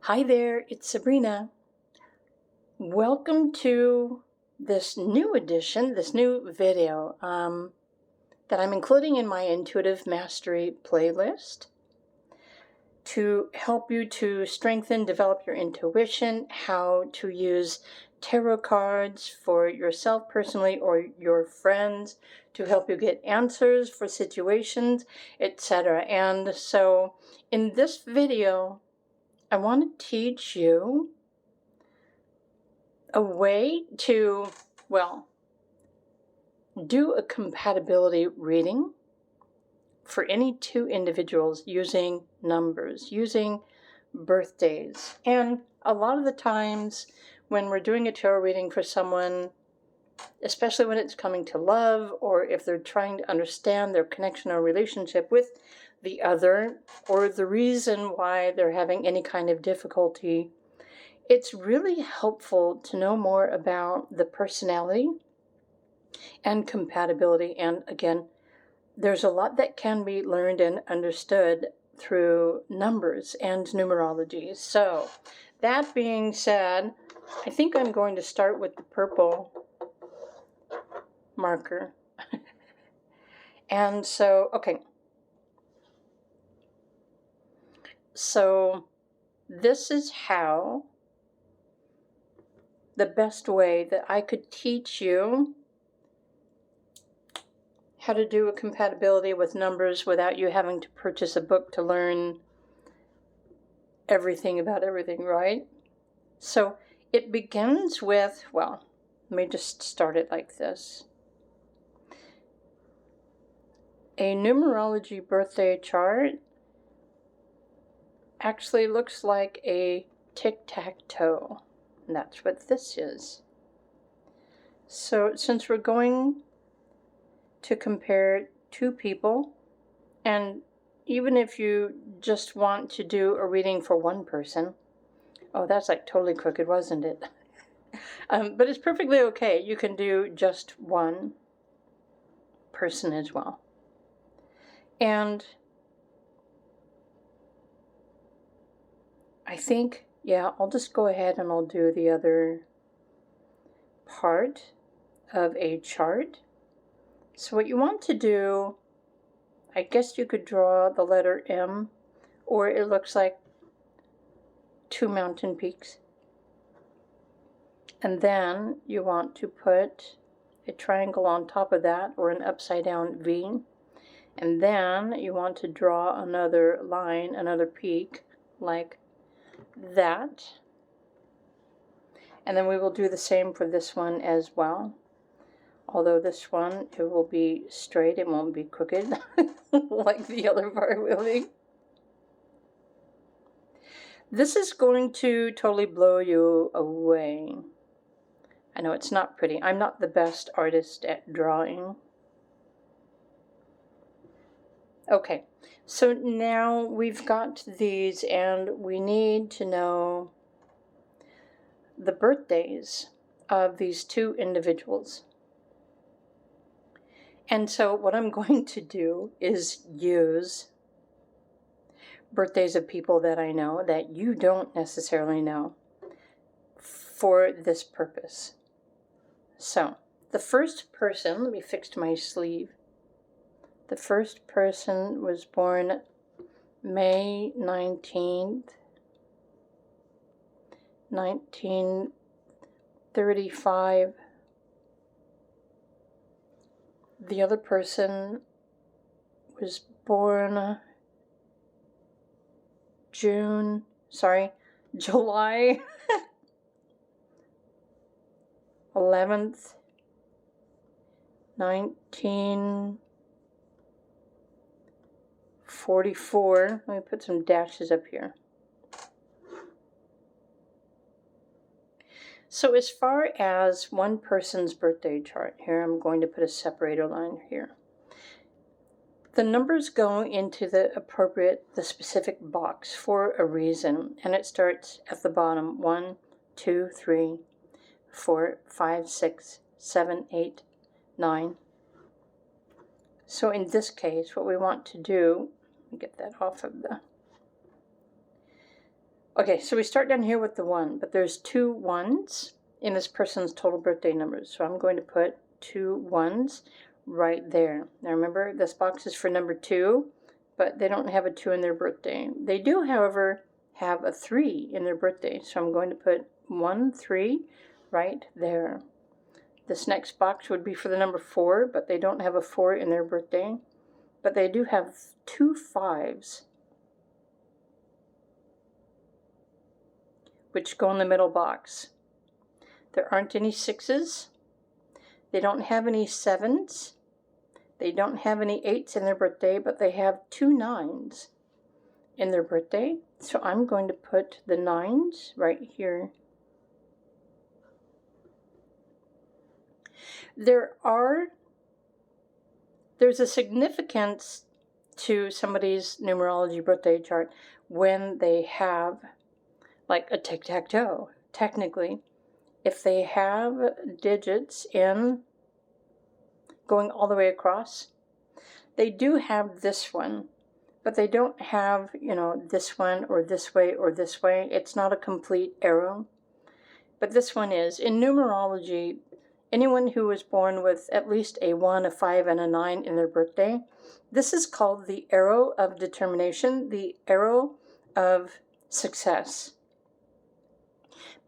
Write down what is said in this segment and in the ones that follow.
Hi there, it's Sabrina. Welcome to this new edition, this new video that I'm including in my Intuitive Mastery playlist to help you to strengthen, develop your intuition, how to use tarot cards for yourself personally or your friends to help you get answers for situations, etc. And so in this video, I want to teach you a way to, do a compatibility reading for any two individuals using numbers, using birthdays. And a lot of the times when we're doing a tarot reading for someone, especially when it's coming to love, or if they're trying to understand their connection or relationship with the other, or the reason why they're having any kind of difficulty, it's really helpful to know more about the personality and compatibility. And again, there's a lot that can be learned and understood through numbers and numerology. So, that being said, I think I'm going to start with the purple marker. And so, okay. So, this is how the best way that I could teach you how to do a compatibility with numbers without you having to purchase a book to learn everything about everything, right? So it begins with, let me just start it like this. A numerology birthday chart actually looks like a tic-tac-toe. And that's what this is. So since we're going to compare two people, and even if you just want to do a reading for one person, oh, that's like totally crooked, wasn't it? But it's perfectly okay. You can do just one person as well. And I think, I'll just go ahead and I'll do the other part of a chart. So what you want to do, I guess you could draw the letter M, or it looks like two mountain peaks. And then you want to put a triangle on top of that, or an upside down V. And then you want to draw another line, another peak, like that. And then we will do the same for this one as well. Although this one, it will be straight, it won't be crooked, like the other part will be. This is going to totally blow you away. I know it's not pretty. I'm not the best artist at drawing. Okay, so now we've got these, and we need to know the birthdays of these two individuals. And so what I'm going to do is use birthdays of people that I know that you don't necessarily know for this purpose. So the first person, let me fix my sleeve. The first person was born May 19th, 1935. The other person was born July 11th, 1944. Let me put some dashes up here. So as far as one person's birthday chart, here I'm going to put a separator line here. The numbers go into the specific box for a reason, and it starts at the bottom. 1, 2, 3, 4, 5, 6, 7, 8, 9. So in this case, what we want to do, let me get that off of the Okay, so we start down here with the 1, but there's 2 1s in this person's total birthday numbers. So I'm going to put 2 1s right there. Now remember, this box is for number 2, but they don't have a 2 in their birthday. They do, however, have a 3 in their birthday. So I'm going to put 1 3 right there. This next box would be for the number 4, but they don't have a 4 in their birthday. But they do have 2 5s, which go in the middle box. There aren't any 6s. They don't have any 7s. They don't have any 8s in their birthday, but they have 2 9s in their birthday. So I'm going to put the 9s right here. There's a significance to somebody's numerology birthday chart when they have like a tic-tac-toe. Technically, if they have digits in going all the way across, they do have this one, but they don't have, this one or this way or this way. It's not a complete arrow, but this one is. In numerology, anyone who was born with at least a 1, a 5, and a 9 in their birthday, this is called the arrow of determination, the arrow of success.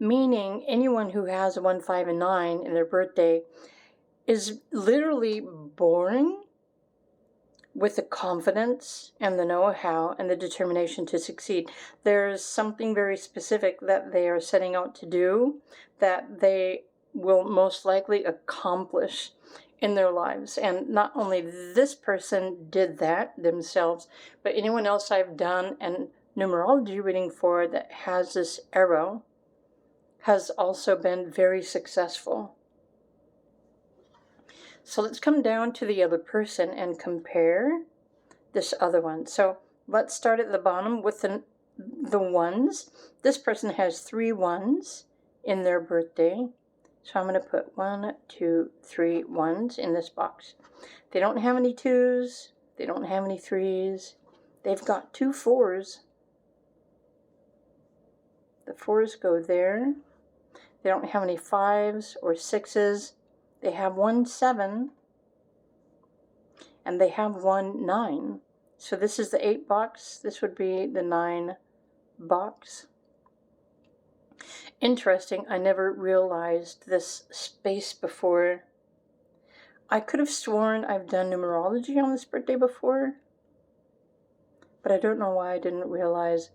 Meaning anyone who has a 1, 5, and 9 in their birthday is literally born with the confidence and the know-how and the determination to succeed. There's something very specific that they are setting out to do that they will most likely accomplish in their lives. And not only this person did that themselves, but anyone else I've done a numerology reading for that has this arrow has also been very successful. So let's come down to the other person and compare this other one. So let's start at the bottom with the 1s. This person has 3 1s in their birthday. So I'm going to put 1, 2, 3 1s in this box. They don't have any 2s. They don't have any 3s. They've got 2 4s. The 4s go there. They don't have any 5s or 6s. They have 1 7. And they have 1 9. So this is the 8 box. This would be the 9 box. Interesting, I never realized this space before. I could have sworn I've done numerology on this birthday before, but I don't know why I didn't realize.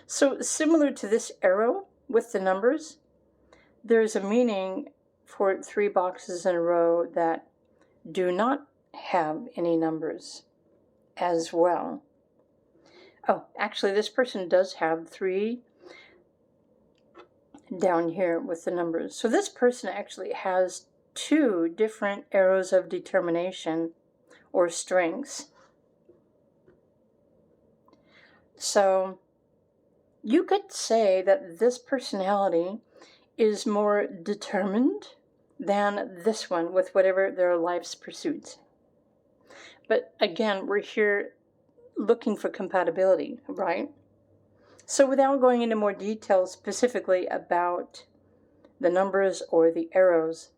So similar to this arrow with the numbers, there's a meaning for 3 boxes in a row that do not have any numbers as well. Oh, actually this person does have 3 down here with the numbers. So this person actually has 2 different arrows of determination or strengths. So you could say that this personality is more determined than this one with whatever their life's pursuits. But again, we're here looking for compatibility, right? So without going into more detail specifically about the numbers or the arrows,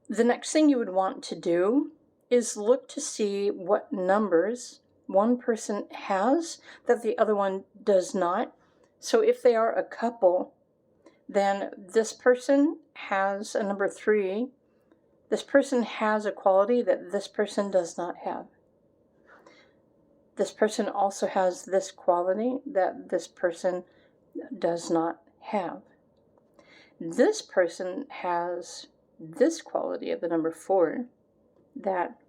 the next thing you would want to do is look to see what numbers one person has that the other one does not. So if they are a couple, then this person has a number 3. This person has a quality that this person does not have. This person also has this quality that this person does not have. This person has this quality of the number 4 that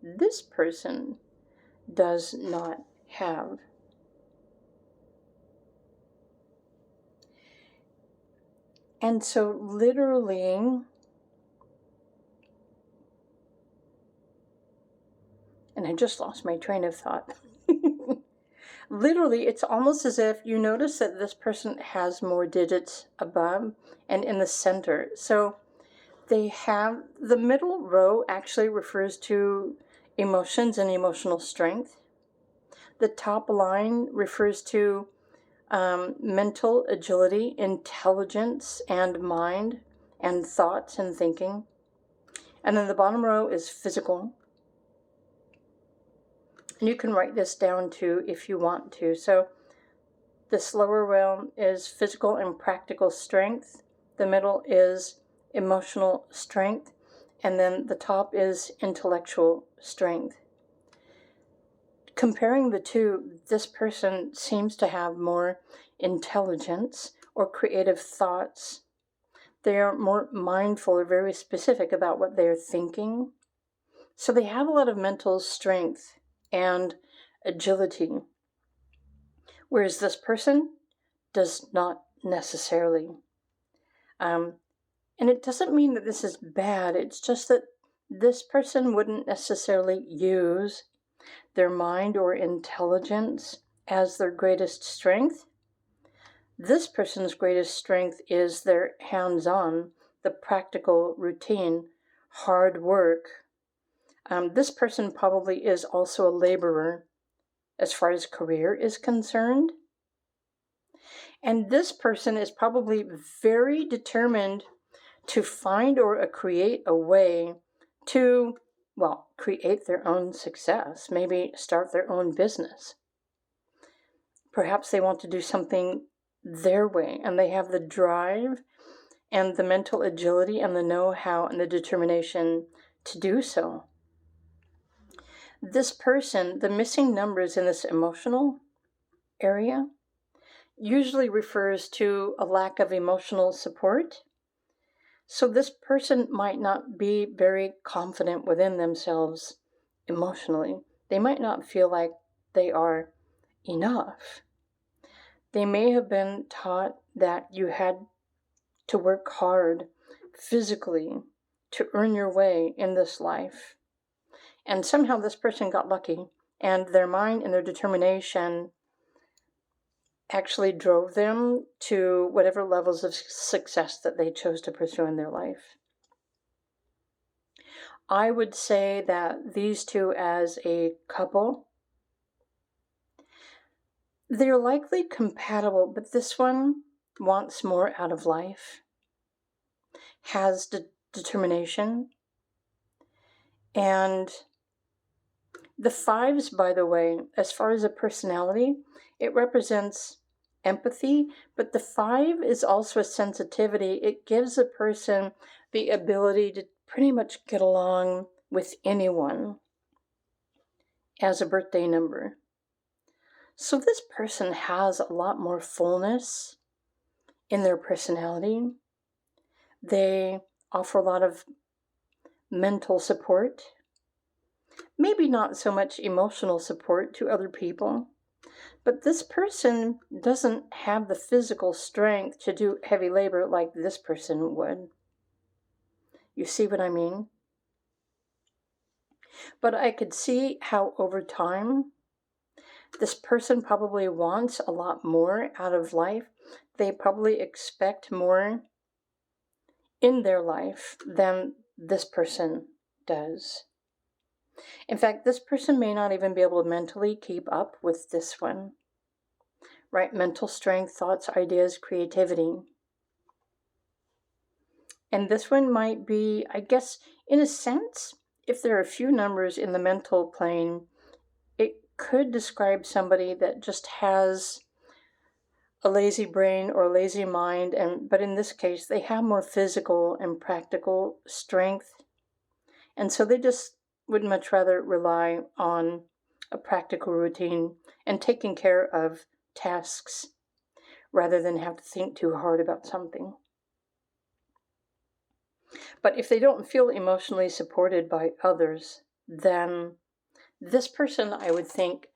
this person does not have. And so literally, and I just lost my train of thought. Literally, it's almost as if you notice that this person has more digits above and in the center. So they have, the middle row actually refers to emotions and emotional strength. The top line refers to mental agility, intelligence, and mind, and thoughts and thinking. And then the bottom row is physical. And you can write this down too if you want to. So this lower row is physical and practical strength. The middle is emotional strength. And then the top is intellectual strength. Comparing the two, this person seems to have more intelligence or creative thoughts. They are more mindful or very specific about what they're thinking. So they have a lot of mental strength and agility, whereas this person does not necessarily. And it doesn't mean that this is bad. It's just that this person wouldn't necessarily use their mind or intelligence as their greatest strength. This person's greatest strength is their hands-on, the practical routine, hard work. This person probably is also a laborer as far as career is concerned. And this person is probably very determined to find or create a way to, create their own success, maybe start their own business. Perhaps they want to do something their way, and they have the drive and the mental agility and the know-how and the determination to do so. This person, the missing numbers in this emotional area, usually refers to a lack of emotional support. So this person might not be very confident within themselves emotionally. They might not feel like they are enough. They may have been taught that you had to work hard physically to earn your way in this life. And somehow this person got lucky, and their mind and their determination actually drove them to whatever levels of success that they chose to pursue in their life. I would say that these two as a couple, they're likely compatible, but this one wants more out of life, has determination, and the fives, by the way, as far as a personality, it represents empathy, but the five is also a sensitivity. It gives a person the ability to pretty much get along with anyone as a birthday number. So this person has a lot more fullness in their personality. They offer a lot of mental support, maybe not so much emotional support to other people, but this person doesn't have the physical strength to do heavy labor like this person would. You see what I mean? But I could see how over time, this person probably wants a lot more out of life. They probably expect more in their life than this person does. In fact, this person may not even be able to mentally keep up with this one. Right? Mental strength, thoughts, ideas, creativity. And this one might be, I guess, in a sense, if there are a few numbers in the mental plane, it could describe somebody that just has a lazy brain or a lazy mind, but in this case, they have more physical and practical strength. And so they just would much rather rely on a practical routine and taking care of tasks rather than have to think too hard about something. But if they don't feel emotionally supported by others, then this person, I would think,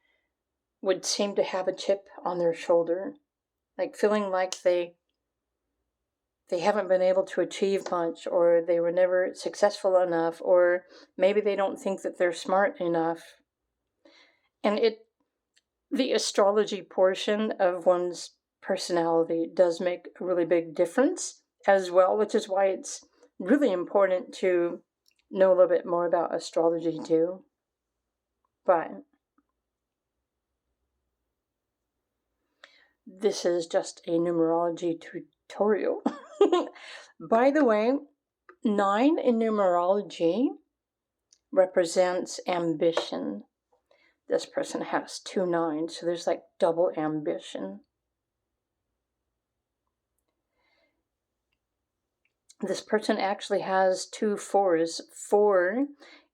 would seem to have a chip on their shoulder, like feeling like they haven't been able to achieve much, or they were never successful enough, or maybe they don't think that they're smart enough. And the astrology portion of one's personality does make a really big difference as well, which is why it's really important to know a little bit more about astrology too. But this is just a numerology tutorial. By the way, 9 in numerology represents ambition. This person has 2 9s, so there's like double ambition. This person actually has 2 4s. 4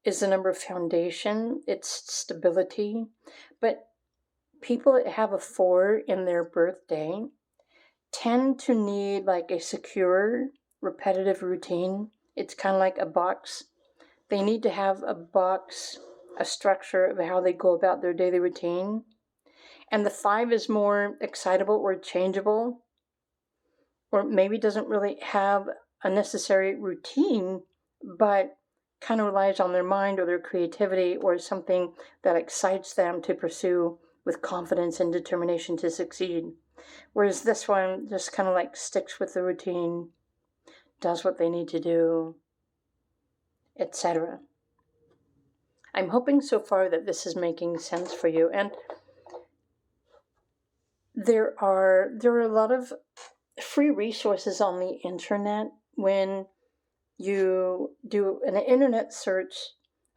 is the number of foundation, it's stability. But people that have a 4 in their birthday tend to need like a secure, repetitive routine. It's kind of like a box. They need to have a box, a structure of how they go about their daily routine. And the 5 is more excitable or changeable, or maybe doesn't really have a necessary routine, but kind of relies on their mind or their creativity or something that excites them to pursue with confidence and determination to succeed. Whereas this one just kind of like sticks with the routine, does what they need to do, etc. I'm hoping so far that this is making sense for you. And there are a lot of free resources on the internet when you do an internet search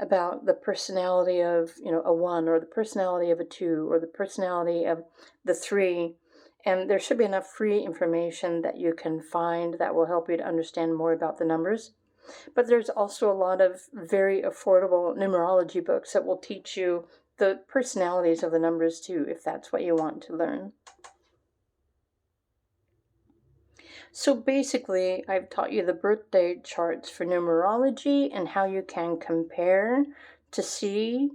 about the personality of, a 1, or the personality of a 2, or the personality of the 3. And there should be enough free information that you can find that will help you to understand more about the numbers. But there's also a lot of very affordable numerology books that will teach you the personalities of the numbers too, if that's what you want to learn. So basically, I've taught you the birthday charts for numerology and how you can compare to see.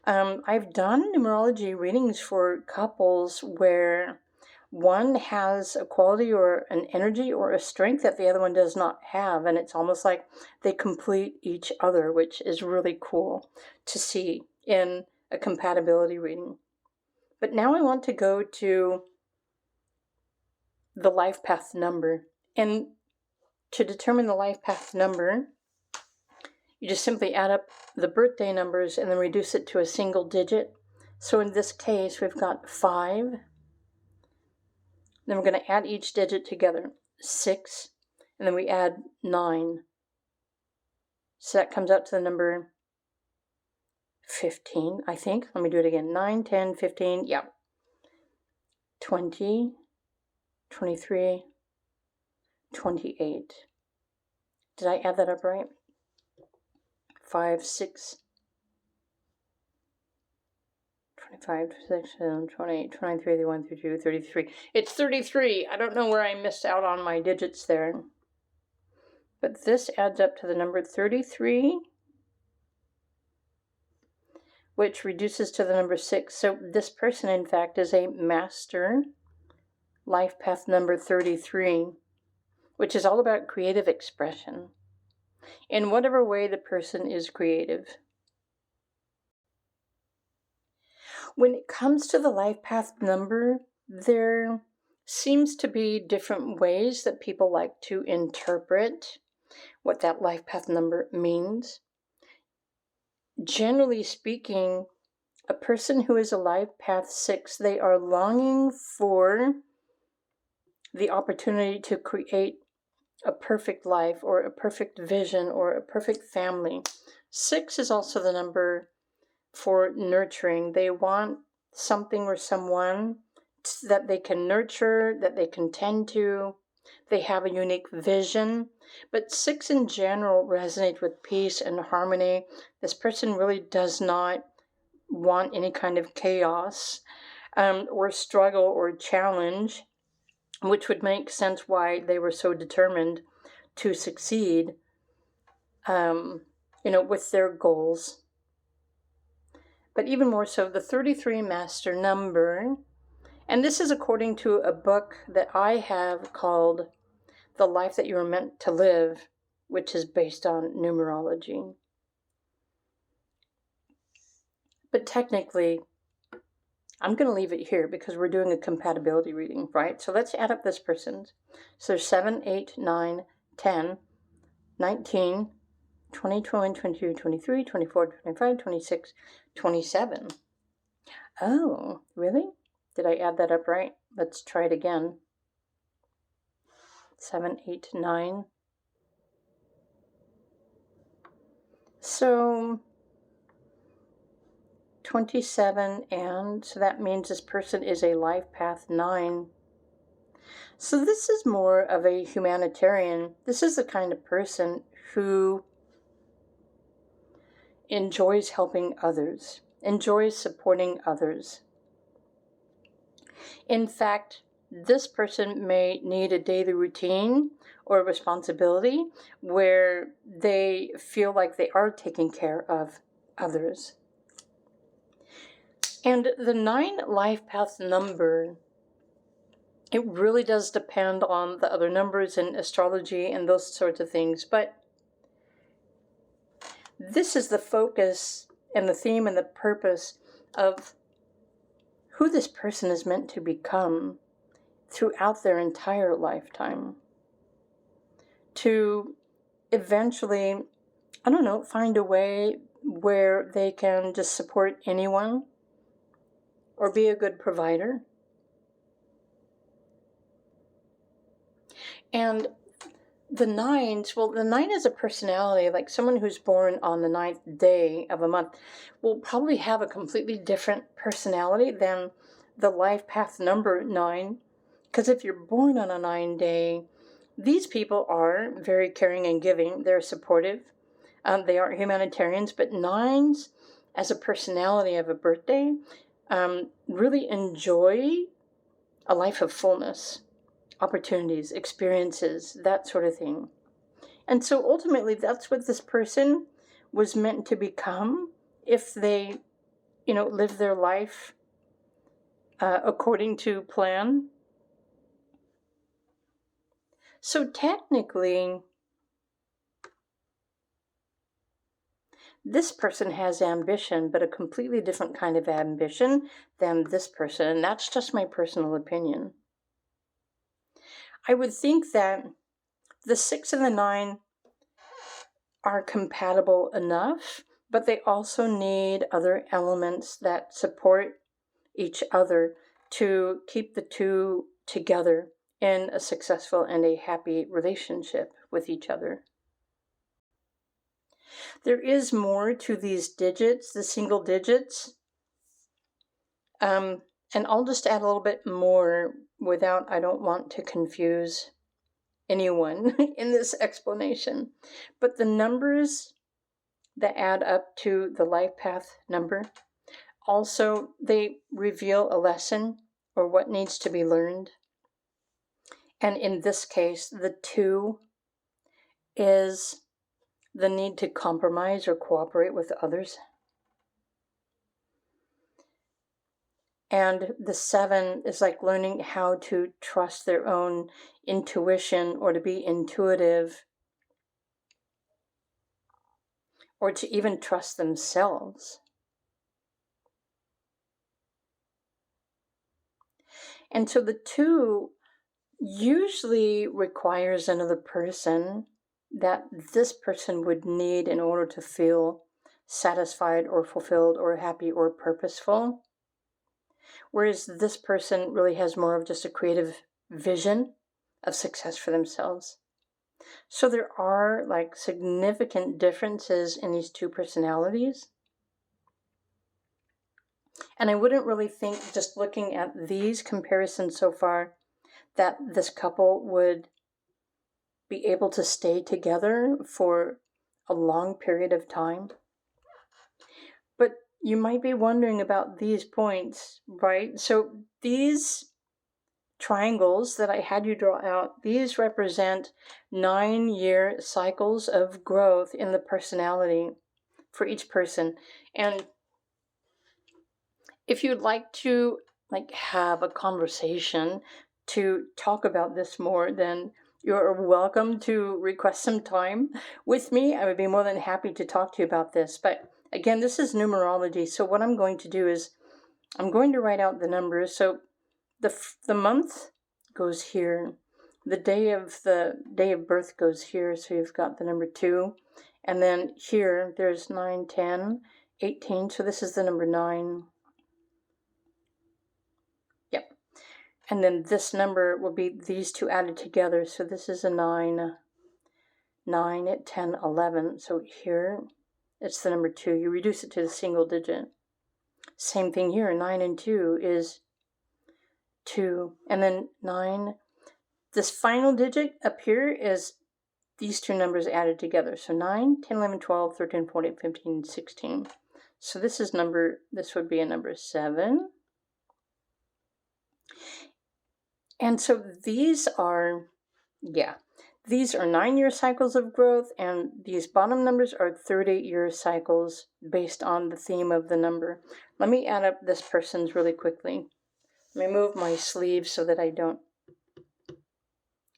I've done numerology readings for couples where one has a quality or an energy or a strength that the other one does not have, and it's almost like they complete each other, which is really cool to see in a compatibility reading. But now I want to go to the life path number. And to determine the life path number, you just simply add up the birthday numbers and then reduce it to a single digit. So in this case, we've got 5. Then we're going to add each digit together, 6, and then we add 9. So that comes out to the number 15, I think. Let me do it again. 9, 10, 15, yeah. 20, 23, 28. Did I add that up right? 5, 6, 25, 26, 28, 23, 31, 32, 33. It's 33. I don't know where I missed out on my digits there. But this adds up to the number 33, which reduces to the number 6. So this person, in fact, is a master life path number 33, which is all about creative expression in whatever way the person is creative. When it comes to the life path number, there seems to be different ways that people like to interpret what that life path number means. Generally speaking, a person who is a life path 6, they are longing for the opportunity to create a perfect life or a perfect vision or a perfect family. 6 is also the number for nurturing. They want something or someone that they can nurture, that they can tend to. They have a unique vision. But 6 in general resonate with peace and harmony. This person really does not want any kind of chaos or struggle or challenge, which would make sense why they were so determined to succeed, with their goals. But even more so, the 33 master number, and this is according to a book that I have called The Life That You Were Meant to Live, which is based on numerology. But technically, I'm going to leave it here because we're doing a compatibility reading, right? So let's add up this person's. So there's 7, 8, 9, 10, 19, 20, 21, 22, 23, 24, 25, 26, 27. Oh, really? Did I add that up right? Let's try it again. 7, 8, 9. So 27, and so that means this person is a life path 9. So this is more of a humanitarian. This is the kind of person who enjoys helping others, enjoys supporting others. In fact, this person may need a daily routine or responsibility where they feel like they are taking care of others. And the 9 life path number, it really does depend on the other numbers in astrology and those sorts of things. But this is the focus and the theme and the purpose of who this person is meant to become throughout their entire lifetime. To eventually, I don't know, find a way where they can just support anyone or be a good provider. And the 9s, well, the 9 is a personality, like someone who's born on the 9th day of a month will probably have a completely different personality than the life path number 9. Because if you're born on a 9 day, these people are very caring and giving. They're supportive. They are humanitarians, but 9s as a personality of a birthday really enjoy a life of fullness, opportunities, experiences, that sort of thing. And so ultimately, that's what this person was meant to become if they, live their life according to plan. So technically, this person has ambition, but a completely different kind of ambition than this person. And that's just my personal opinion. I would think that the 6 and the 9 are compatible enough, but they also need other elements that support each other to keep the two together in a successful and a happy relationship with each other. There is more to these digits, the single digits. And I'll just add a little bit more I don't want to confuse anyone in this explanation. But the numbers that add up to the life path number, also they reveal a lesson or what needs to be learned. And in this case, the 2 is the need to compromise or cooperate with others. And the 7 is like learning how to trust their own intuition or to be intuitive or to even trust themselves. And so the 2 usually requires another person that this person would need in order to feel satisfied or fulfilled or happy or purposeful. Whereas this person really has more of just a creative vision of success for themselves. So there are like significant differences in these 2 personalities. And I wouldn't really think, just looking at these comparisons so far, that this couple would be able to stay together for a long period of time. But you might be wondering about these points, right? So these triangles that I had you draw out, these represent 9-year cycles of growth in the personality for each person. And if you'd like to have a conversation to talk about this more, then you're welcome to request some time with me. I would be more than happy to talk to you about this. But again, this is numerology. So what I'm going to do is I'm going to write out the numbers. So the month goes here. The day of birth goes here. So you've got the number 2. And then here, there's 9, 10, 18. So this is the number 9. Yep. And then this number will be these two added together. So this is a 9, 9, 10, 11. So here it's the number 2. You reduce it to the single digit. Same thing here. 9 and 2 is 2. And then 9. This final digit up here is these two numbers added together. So 9, 10, 11, 12, 13, 14, 15, 16. So this would be a number 7. And so these are 9-year cycles of growth, and these bottom numbers are 38-year cycles based on the theme of the number. Let me add up this person's really quickly. Let me move my sleeves so that I don't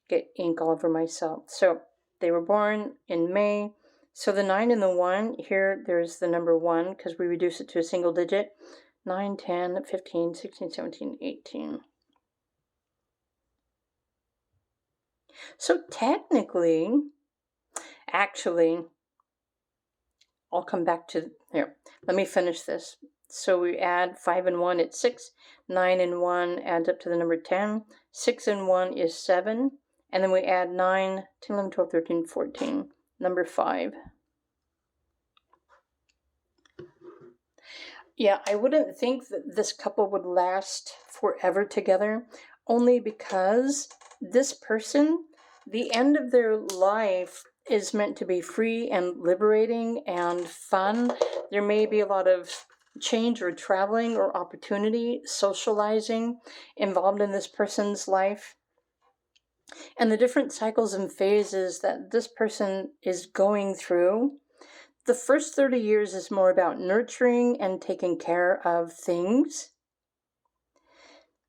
get ink all over myself. So they were born in May. So the 9 and the 1, here there's the number 1 because we reduce it to a single digit. 9, 10, 15, 16, 17, 18. So technically, actually, I'll come back to here. Let me finish this. So we add 5 and 1, it's 6. 9 and 1 adds up to the number 10. 6 and 1 is 7. And then we add 9, 10, 11, 12, 13, 14. Number 5. Yeah, I wouldn't think that this couple would last forever together, only because this person, the end of their life is meant to be free and liberating and fun. There may be a lot of change or traveling or opportunity, socializing involved in this person's life. And the different cycles and phases that this person is going through. The first 30 years is more about nurturing and taking care of things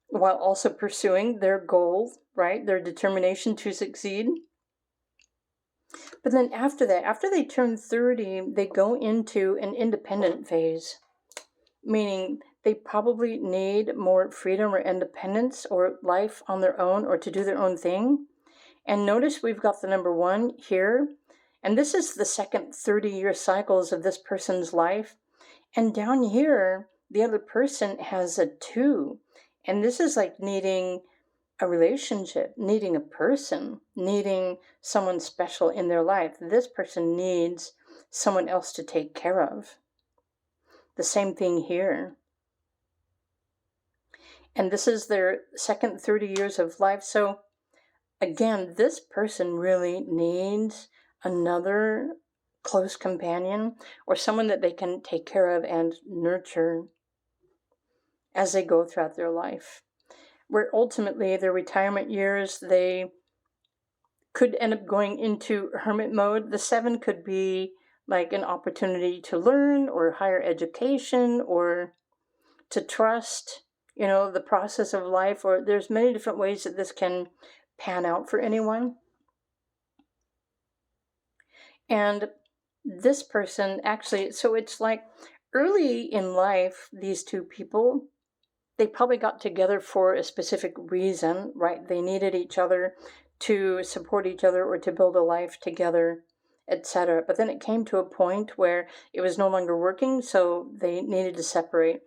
while also pursuing their goal, right? Their determination to succeed. But then after that, after they turn 30, they go into an independent phase, meaning they probably need more freedom or independence or life on their own or to do their own thing. And notice we've got the number 1 here. And this is the second 30-year cycles of this person's life. And down here, the other person has a 2. And this is like needing a relationship, needing a person, needing someone special in their life. This person needs someone else to take care of. The same thing here. And this is their second 30 years of life. So again, this person really needs another close companion or someone that they can take care of and nurture as they go throughout their life. Where ultimately their retirement years, they could end up going into hermit mode. The 7 could be like an opportunity to learn or higher education or to trust, the process of life, or there's many different ways that this can pan out for anyone. And this person actually, so it's like early in life, these two people, they probably got together for a specific reason, right? They needed each other to support each other or to build a life together, etc. But then it came to a point where it was no longer working, so they needed to separate.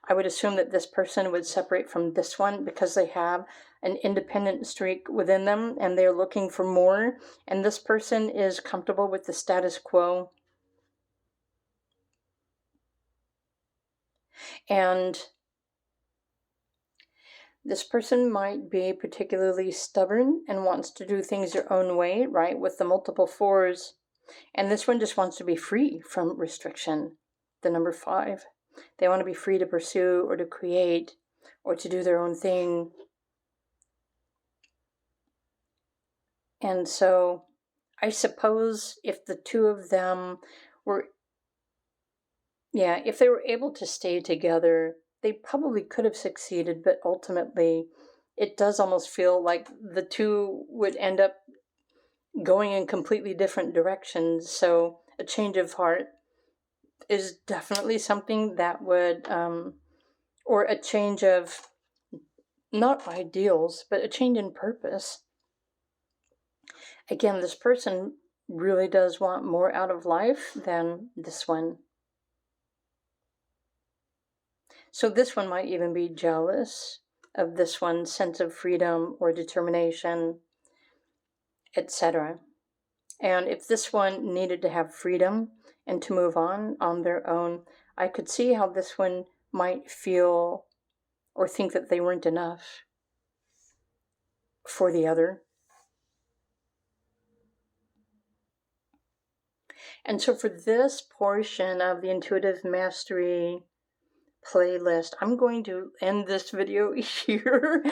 I would assume that this person would separate from this one because they have an independent streak within them and they're looking for more, and this person is comfortable with the status quo. And this person might be particularly stubborn and wants to do things their own way, right, with the multiple 4s. And this one just wants to be free from restriction, the number 5. They want to be free to pursue or to create or to do their own thing. And so I suppose if the two of them were, if they were able to stay together, they probably could have succeeded, but ultimately it does almost feel like the two would end up going in completely different directions. So a change of heart is definitely something that would, or a change of, not ideals, but a change in purpose. Again, this person really does want more out of life than this one. So this one might even be jealous of this one's sense of freedom or determination, etc. And if this one needed to have freedom and to move on their own, I could see how this one might feel or think that they weren't enough for the other. And so for this portion of the Intuitive Mastery playlist, I'm going to end this video here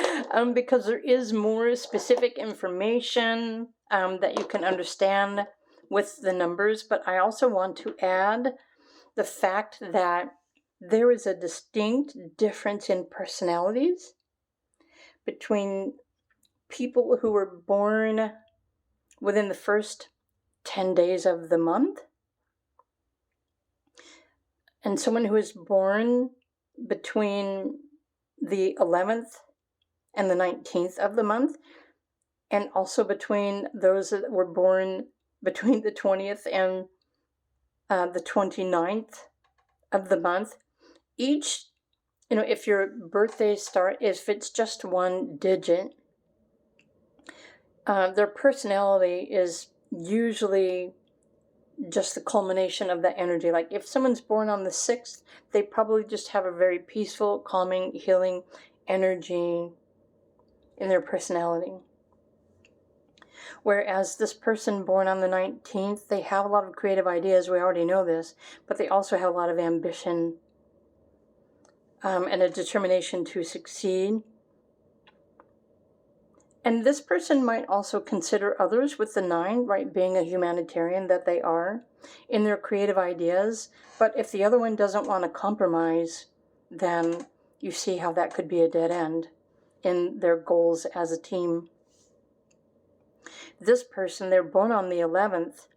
because there is more specific information that you can understand with the numbers, but I also want to add the fact that there is a distinct difference in personalities between people who were born within the first 10 days of the month and someone who is born between the 11th and the 19th of the month, and also between those that were born between the 20th and the 29th of the month. Each, if your birthday if it's just one digit, their personality is usually just the culmination of that energy. Like if someone's born on the 6th, they probably just have a very peaceful, calming, healing energy in their personality. Whereas this person born on the 19th, they have a lot of creative ideas, we already know this, but they also have a lot of ambition and a determination to succeed. And this person might also consider others with the 9, right, being a humanitarian that they are in their creative ideas. But if the other one doesn't want to compromise, then you see how that could be a dead end in their goals as a team. This person, they're born on the 11th.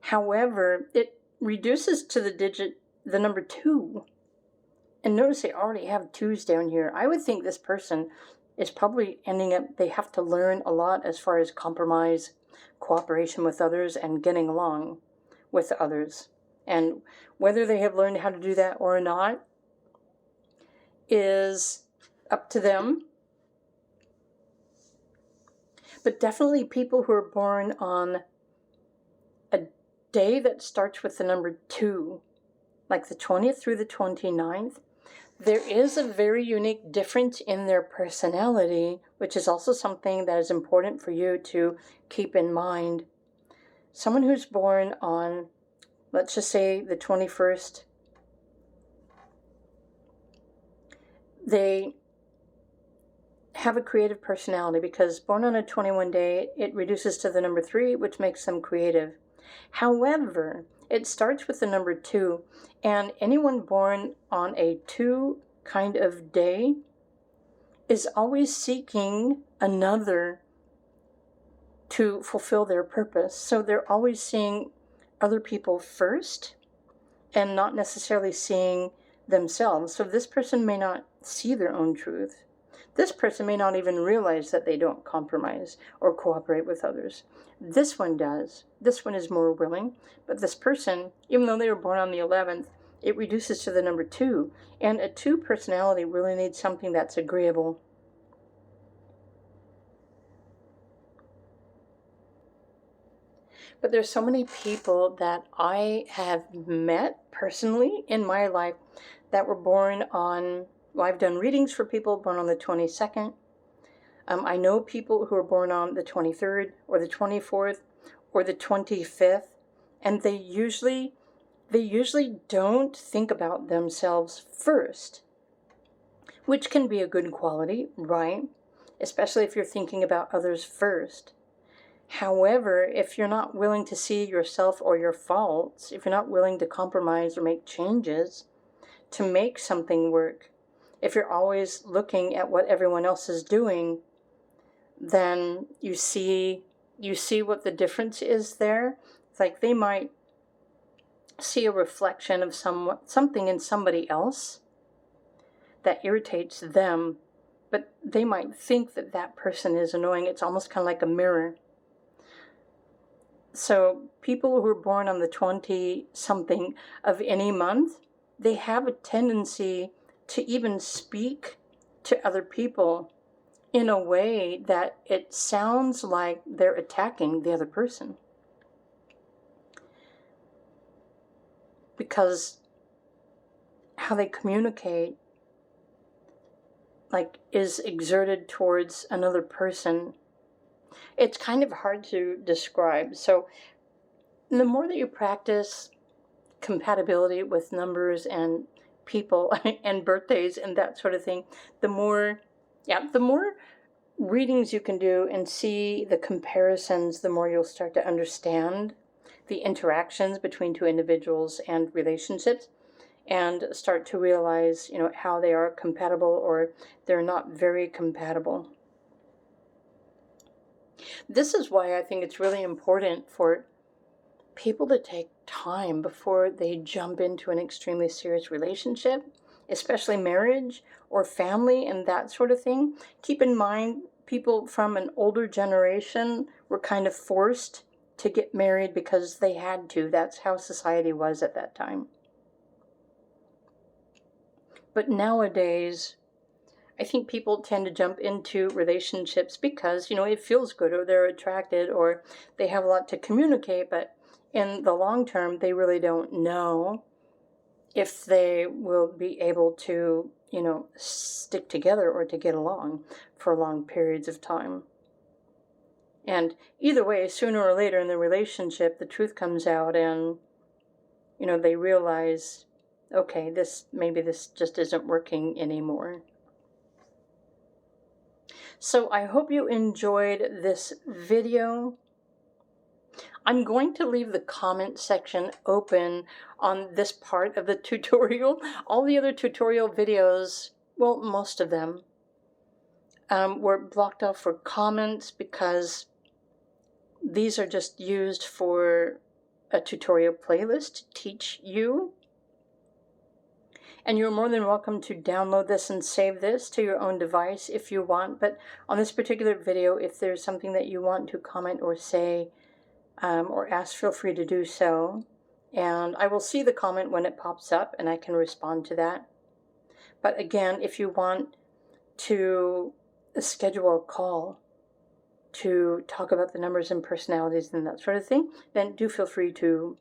However, it reduces to the number 2. And notice they already have 2s down here. I would think this person is probably ending up, they have to learn a lot as far as compromise, cooperation with others, and getting along with others. And whether they have learned how to do that or not is up to them. But definitely people who are born on a day that starts with the number 2, like the 20th through the 29th, there is a very unique difference in their personality, which is also something that is important for you to keep in mind. Someone who's born on, let's just say, the 21st, they have a creative personality because born on a 21 day, it reduces to the number 3, which makes them creative. However, it starts with the number 2, and anyone born on a 2 kind of day is always seeking another to fulfill their purpose. So they're always seeing other people first and not necessarily seeing themselves. So this person may not see their own truth. This person may not even realize that they don't compromise or cooperate with others. This one does. This one is more willing. But this person, even though they were born on the 11th, it reduces to the number 2. And a 2 personality really needs something that's agreeable. But there's so many people that I have met personally in my life that were born on, well, I've done readings for people born on the 22nd. I know people who are born on the 23rd or the 24th or the 25th, and they usually don't think about themselves first, which can be a good quality, right? Especially if you're thinking about others first. However, if you're not willing to see yourself or your faults, if you're not willing to compromise or make changes to make something work, if you're always looking at what everyone else is doing, then you see what the difference is there. It's like they might see a reflection of something in somebody else that irritates them, but they might think that that person is annoying. It's almost kind of like a mirror. So people who are born on the 20-something of any month, they have a tendency to even speak to other people in a way that it sounds like they're attacking the other person. Because how they communicate, like, is exerted towards another person. It's kind of hard to describe. So the more that you practice compatibility with numbers and people and birthdays and that sort of thing, the more readings you can do and see the comparisons, the more you'll start to understand the interactions between two individuals and relationships, and start to realize, how they are compatible or they're not very compatible. This is why I think it's really important for people to take time before they jump into an extremely serious relationship, especially marriage or family and that sort of thing. Keep in mind, people from an older generation were kind of forced to get married because they had to. That's how society was at that time. But nowadays, I think people tend to jump into relationships because, it feels good, or they're attracted, or they have a lot to communicate, but in the long term, they really don't know if they will be able to, stick together or to get along for long periods of time. And either way, sooner or later in the relationship, the truth comes out and, they realize, okay, maybe this just isn't working anymore. So I hope you enjoyed this video. I'm going to leave the comment section open on this part of the tutorial. All the other tutorial videos, well, most of them, were blocked off for comments because these are just used for a tutorial playlist to teach you. And you're more than welcome to download this and save this to your own device if you want. But on this particular video, if there's something that you want to comment or say or ask, feel free to do so. And I will see the comment when it pops up and I can respond to that. But again, if you want to schedule a call to talk about the numbers and personalities and that sort of thing, then do feel free to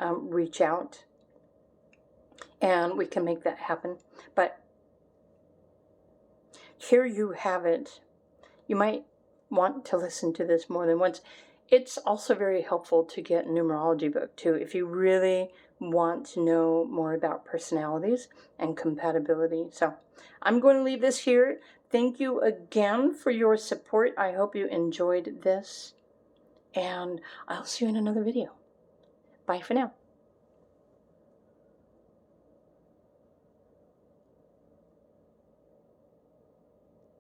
reach out and we can make that happen. But here you have it. You might want to listen to this more than once. It's also very helpful to get a numerology book too, if you really want to know more about personalities and compatibility. So I'm going to leave this here. Thank you again for your support. I hope you enjoyed this, and I'll see you in another video. Bye for now.